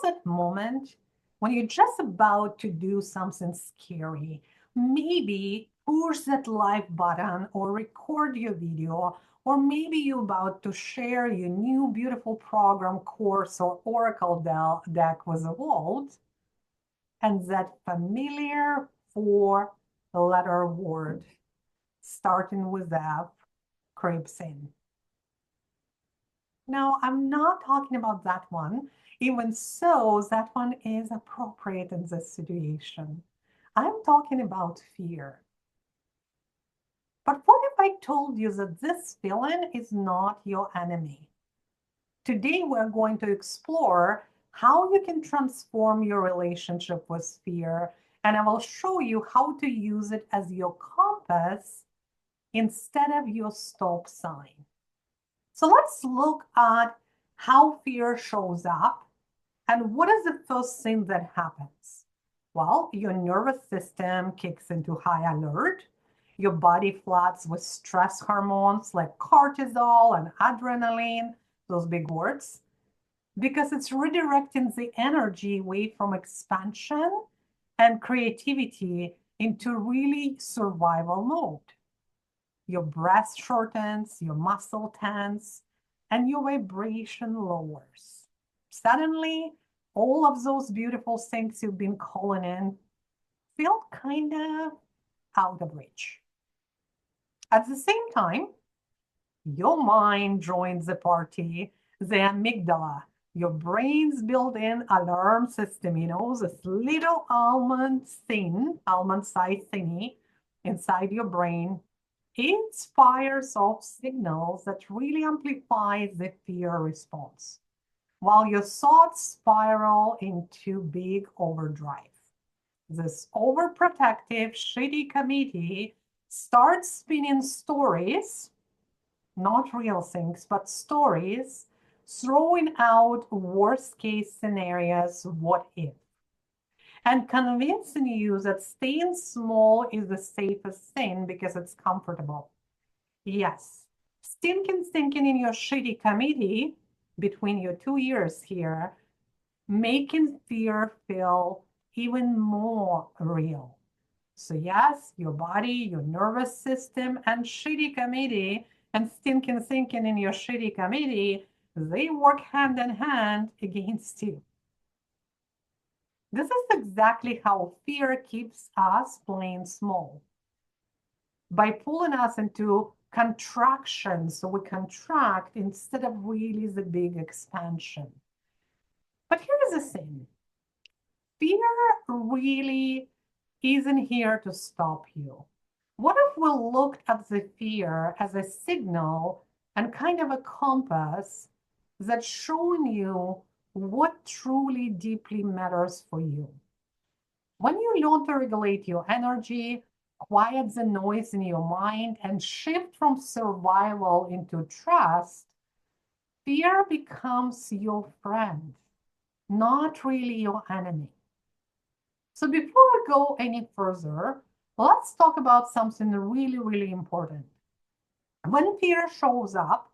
that moment when you're just about to do something scary? Maybe push that live button or record your video, or maybe you're about to share your new beautiful program, course, or Oracle deck with the world, and that familiar four-letter word starting with F creeps in. No, I'm not talking about that one. Even so, that one is appropriate in this situation. I'm talking about fear. But what if I told you that this feeling is not your enemy? Today, we're going to explore how you can transform your relationship with fear, and I will show you how to use it as your compass instead of your stop sign. So let's look at how fear shows up and what is the first thing that happens. Well, your nervous system kicks into high alert. Your body floods with stress hormones like cortisol and adrenaline, those big words, because it's redirecting the energy away from expansion and creativity into really survival mode. Your breath shortens, your muscle tense, and your vibration lowers. Suddenly, all of those beautiful things you've been calling in feel kind of out of reach. At the same time, your mind joins the party, the amygdala, your brain's built-in alarm system, this little almond-sized thingy inside your brain. It fires off signals that really amplify the fear response, while your thoughts spiral into big overdrive. This overprotective, shitty committee starts spinning stories, not real things, but stories, throwing out worst case scenarios, what if, and convincing you that staying small is the safest thing because it's comfortable. Yes, stinking in your shitty committee between your 2 ears here, making fear feel even more real. So yes, your body, your nervous system, and shitty committee, and stinking thinking in your shitty committee, they work hand in hand against you. This is exactly how fear keeps us playing small. By pulling us into contraction, so we contract instead of really the big expansion. But here's the thing. Fear really isn't here to stop you. What if we looked at the fear as a signal and kind of a compass that's showing you what truly deeply matters for you? When you learn to regulate your energy, quiet the noise in your mind, and shift from survival into trust, fear becomes your friend, not really your enemy. So before we go any further, let's talk about something really, really important. When fear shows up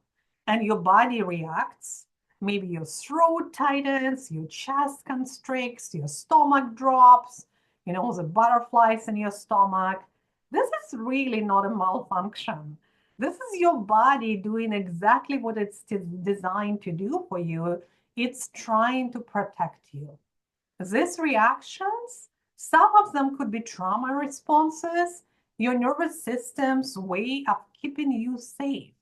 and your body reacts, maybe your throat tightens, your chest constricts, your stomach drops, the butterflies in your stomach. This is really not a malfunction. This is your body doing exactly what it's designed to do for you. It's trying to protect you. These reactions, some of them could be trauma responses, your nervous system's way of keeping you safe.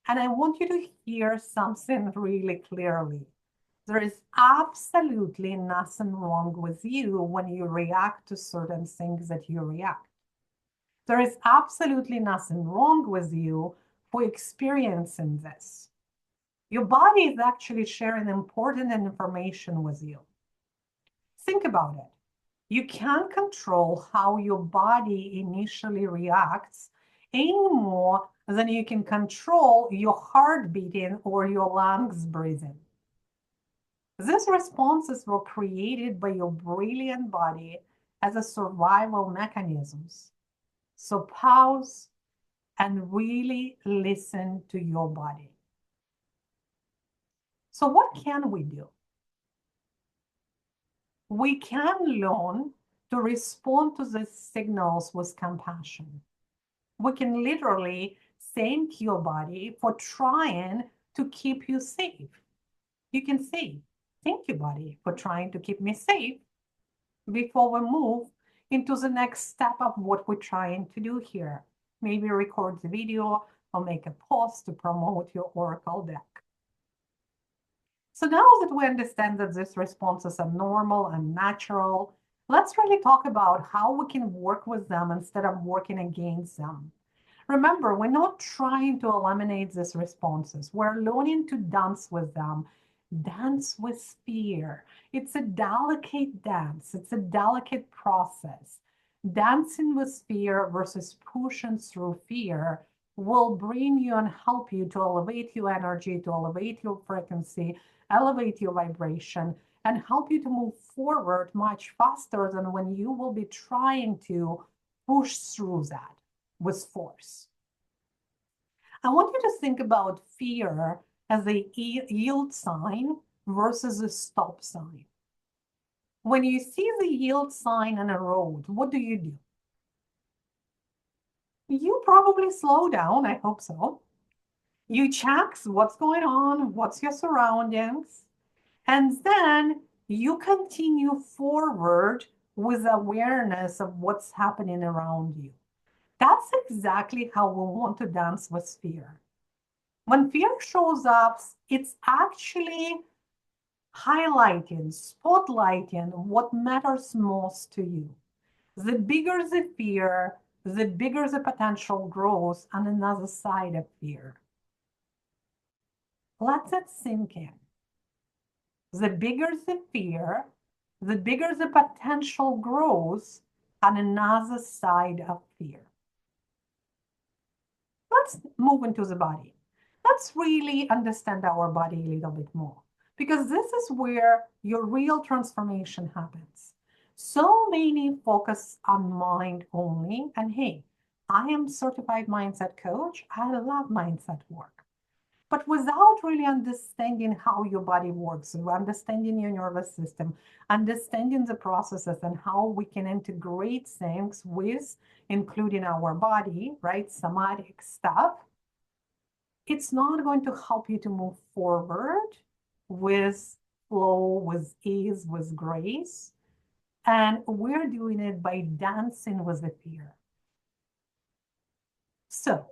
And I want you to hear something really clearly. There is absolutely nothing wrong with you when you react to certain things that you react. There is absolutely nothing wrong with you for experiencing this. Your body is actually sharing important information with you. Think about it. You can't control how your body initially reacts any more than you can control your heart beating or your lungs breathing. These responses were created by your brilliant body as a survival mechanisms. So pause and really listen to your body. So what can we do? we can learn to respond to the signals with compassion. We can literally thank your body for trying to keep you safe. You can say, thank you, body, for trying to keep me safe before we move into the next step of what we're trying to do here. Maybe record the video or make a post to promote your Oracle deck. So now that we understand that these responses are normal and natural, let's really talk about how we can work with them instead of working against them. Remember, we're not trying to eliminate these responses. We're learning to dance with them. Dance with fear. It's a delicate dance. It's a delicate process. Dancing with fear versus pushing through fear will bring you and help you to elevate your energy, to elevate your frequency, elevate your vibration, and help you to move forward much faster than when you will be trying to push through that with force. I want you to think about fear as a yield sign versus a stop sign. When you see the yield sign on a road, what do? You probably slow down, I hope so. You check what's going on, what's your surroundings, and then you continue forward with awareness of what's happening around you. That's exactly how we want to dance with fear. When fear shows up, it's actually highlighting, spotlighting what matters most to you. The bigger the fear, the bigger the potential growth on another side of fear. Let it sink in. The bigger the fear, the bigger the potential growth on another side of fear. Let's move into the body. Let's really understand our body a little bit more, because this is where your real transformation happens. So many focus on mind only, and hey, I am certified mindset coach. I love mindset work. But without really understanding how your body works, understanding your nervous system, understanding the processes and how we can integrate things with, including our body, right, somatic stuff, it's not going to help you to move forward with flow, with ease, with grace. And we're doing it by dancing with the fear. So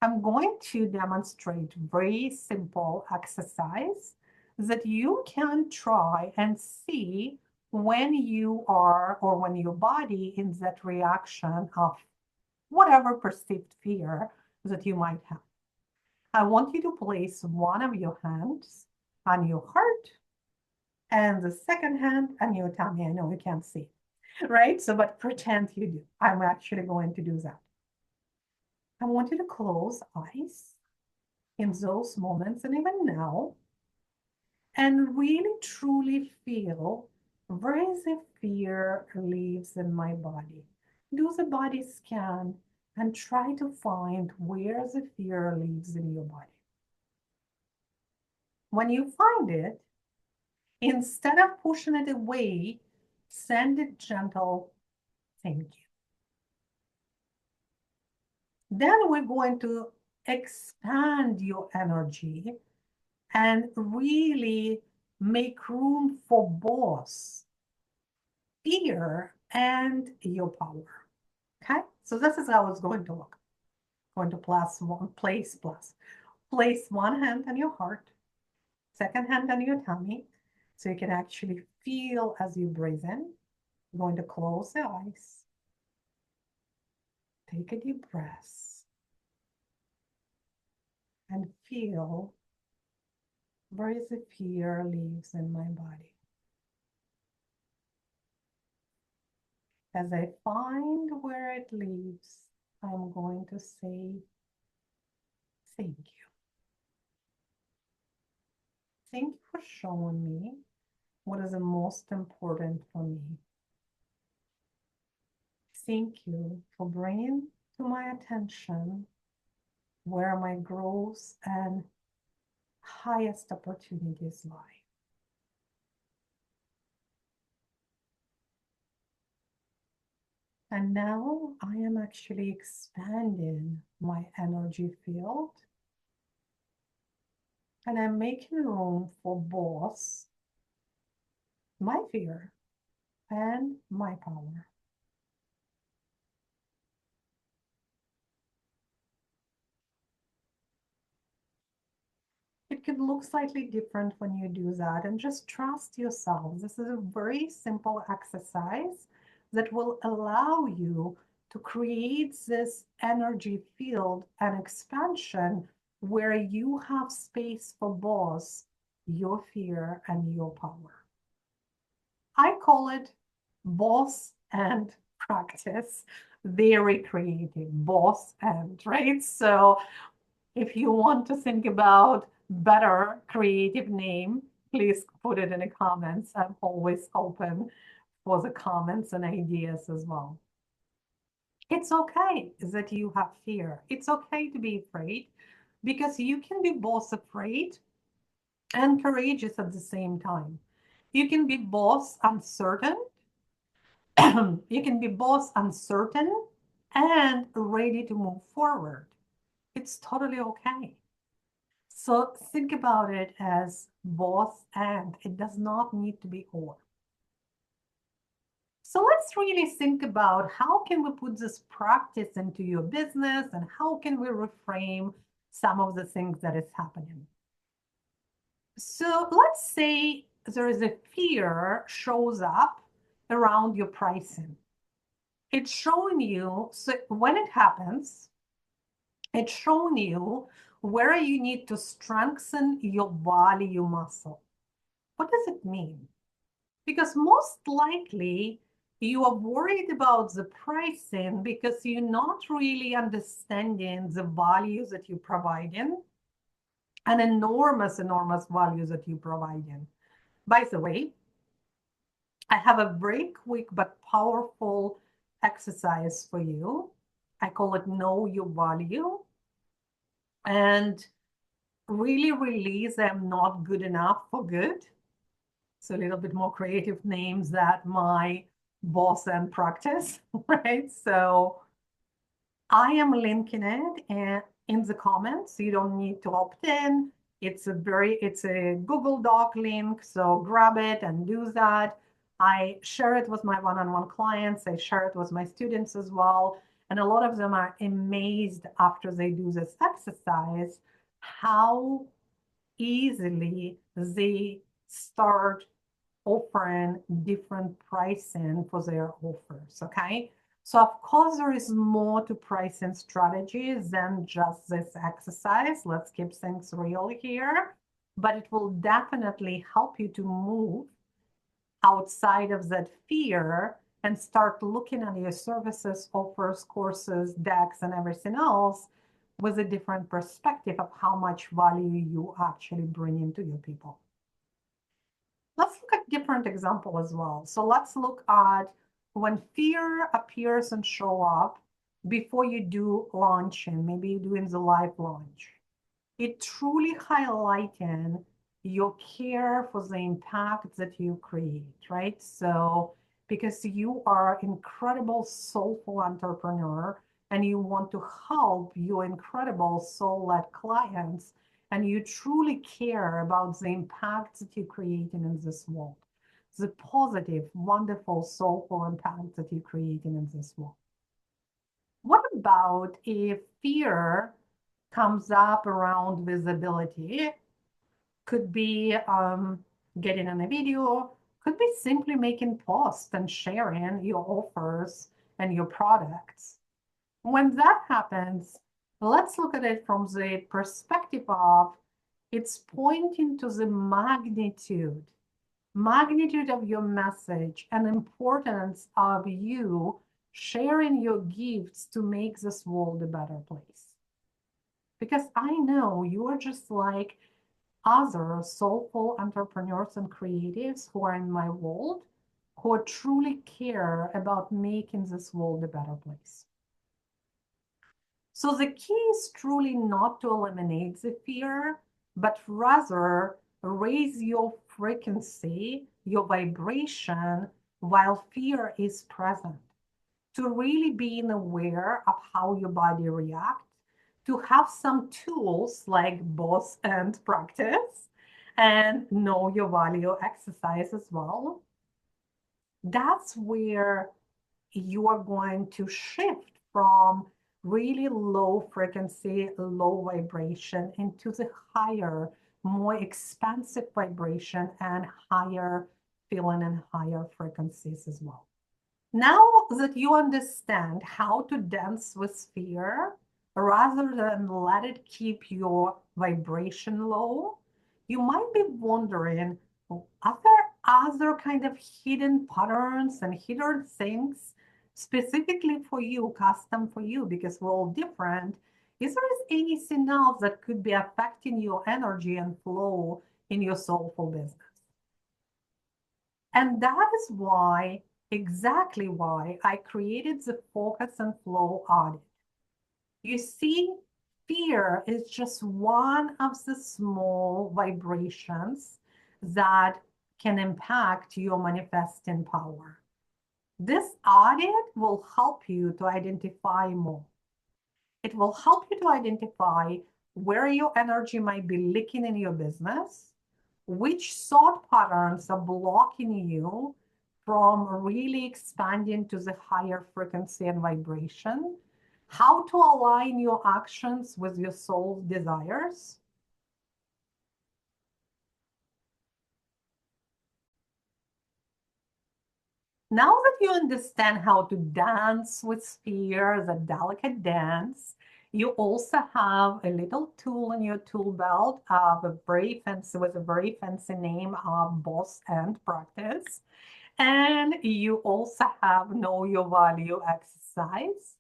I'm going to demonstrate very simple exercise that you can try and see when you are, or when your body in that reaction of whatever perceived fear that you might have. I want you to place one of your hands on your heart and the second hand on your tummy. I know you can't see, right? So, but pretend you do. I'm actually going to do that. I want you to close eyes in those moments and even now, and really truly feel where the fear lives in my body. Do the body scan and try to find where the fear lives in your body. When you find it, instead of pushing it away, send a gentle thank you. Then we're going to expand your energy and really make room for both fear and your power. Okay, so this is how it's going to look. Going to place one hand on your heart, second hand on your tummy, so you can actually feel as you breathe in. You're going to close the eyes. Take a deep breath and feel where the fear lives in my body. As I find where it lives, I'm going to say thank you. Thank you for showing me what is the most important for me. Thank you for bringing to my attention where my growth and highest opportunities lie. And now I am actually expanding my energy field, and I'm making room for both my fear and my power. It could look slightly different when you do that, and just trust yourself. This is a very simple exercise that will allow you to create this energy field and expansion where you have space for both your fear and your power. I call it boss and practice. Very creative, boss and, right? So if you want to think about better creative name, please put it in the comments. I'm always open for the comments and ideas as well. It's okay that you have fear. It's okay to be afraid because you can be both afraid and courageous at the same time. You can be both uncertain. You can be both uncertain and ready to move forward. It's totally okay. So think about it as both and. It does not need to be or. So let's really think about how can we put this practice into your business and how can we reframe some of the things that is happening. So let's say there is a fear shows up around your pricing. It's showing you, so when it happens, it's showing you where you need to strengthen your value muscle. What does it mean? Because most likely you are worried about the pricing because you're not really understanding the values that you're providing, and enormous, enormous values that you're providing. By the way, I have a very quick but powerful exercise for you. I call it Know Your Value. And really release I'm not good enough for good. So a little bit more creative names that my boss and practice, right? So I am linking it in the comments. You don't need to opt in. It's a Google Doc link. So grab it and do that. I share it with my one-on-one clients. I share it with my students as well. And a lot of them are amazed after they do this exercise, how easily they start offering different pricing for their offers. Okay. So of course there is more to pricing strategies than just this exercise. Let's keep things real here, but it will definitely help you to move outside of that fear and start looking at your services, offers, courses, decks, and everything else with a different perspective of how much value you actually bring into your people. Let's look at different example as well. So let's look at when fear appears and show up before you do launching, maybe you're doing the live launch. It truly highlighting your care for the impact that you create, right? So because you are incredible soulful entrepreneur and you want to help your incredible soul-led clients, and you truly care about the impact that you're creating in this world, the positive, wonderful, soulful impact that you're creating in this world. What about if fear comes up around visibility? Could be getting on a video, could be simply making posts and sharing your offers and your products. When that happens, let's look at it from the perspective of it's pointing to the magnitude of your message and importance of you sharing your gifts to make this world a better place. Because I know you are just like other soulful entrepreneurs and creatives who are in my world who truly care about making this world a better place. So the key is truly not to eliminate the fear, but rather raise your frequency, your vibration while fear is present, to really being aware of how your body reacts, to have some tools like boss and practice and know your value exercise as well. That's where you are going to shift from really low frequency, low vibration into the higher, more expansive vibration and higher feeling and higher frequencies as well. Now that you understand how to dance with fear, rather than let it keep your vibration low, you might be wondering, are there other kind of hidden patterns and hidden things specifically for you, custom for you, because we're all different? Is there anything else that could be affecting your energy and flow in your soulful business? And that is why, exactly why, I created the Focus and Flow audit. You see, fear is just one of the small vibrations that can impact your manifesting power. This audit will help you to identify more. It will help you to identify where your energy might be leaking in your business, which thought patterns are blocking you from really expanding to the higher frequency and vibration, how to align your actions with your soul's desires. Now that you understand how to dance with fear, the delicate dance, you also have a little tool in your tool belt of a very fancy, with a very fancy name of Boss and Practice. And you also have Know Your Value exercise.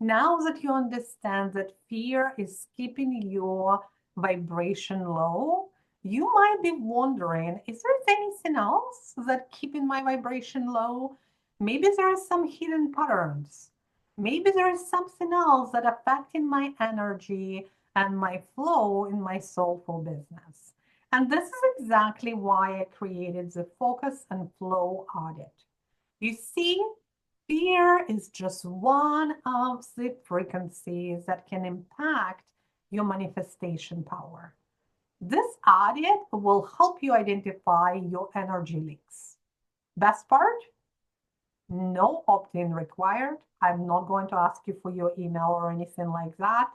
Now that you understand that fear is keeping your vibration low, you might be wondering, is there anything else that keeping my vibration low? Maybe there are some hidden patterns. Maybe there is something else that affecting my energy and my flow in my soulful business. And this is exactly why I created the Focus and Flow audit. You see, fear is just one of the frequencies that can impact your manifestation power. This audit will help you identify your energy leaks. Best part? No opt-in required. I'm not going to ask you for your email or anything like that.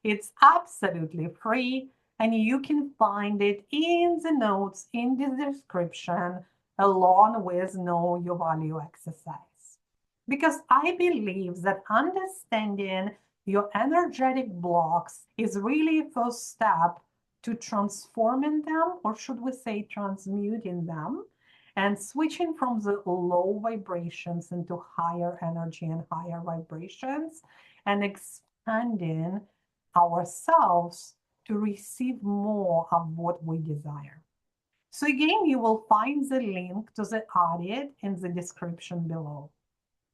It's absolutely free, and you can find it in the notes in the description along with Know Your Value exercise. Because I believe that understanding your energetic blocks is really a first step to transforming them, or should we say transmuting them, and switching from the low vibrations into higher energy and higher vibrations, and expanding ourselves to receive more of what we desire. So again, you will find the link to the audit in the description below.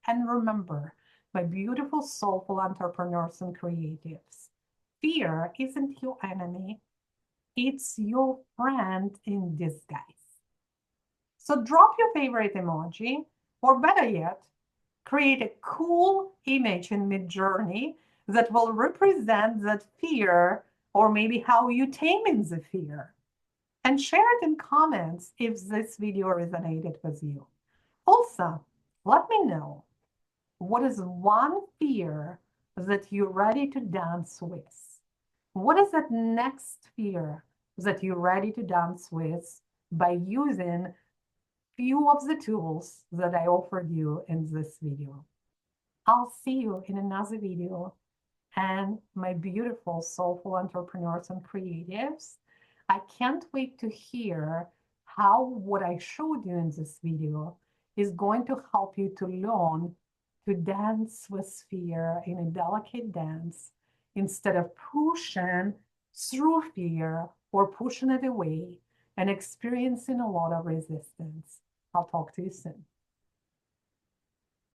And remember, my beautiful soulful entrepreneurs and creatives, fear isn't your enemy. It's your friend in disguise. So drop your favorite emoji, or better yet, create a cool image in Midjourney that will represent that fear, or maybe how you taming the fear. And share it in comments if this video resonated with you. Also, let me know, what is one fear that you're ready to dance with? What is that next fear that you're ready to dance with by using few of the tools that I offered you in this video? I'll see you in another video. And my beautiful soulful entrepreneurs and creatives, I can't wait to hear how what I showed you in this video is going to help you to learn to dance with fear in a delicate dance instead of pushing through fear or pushing it away and experiencing a lot of resistance. I'll talk to you soon.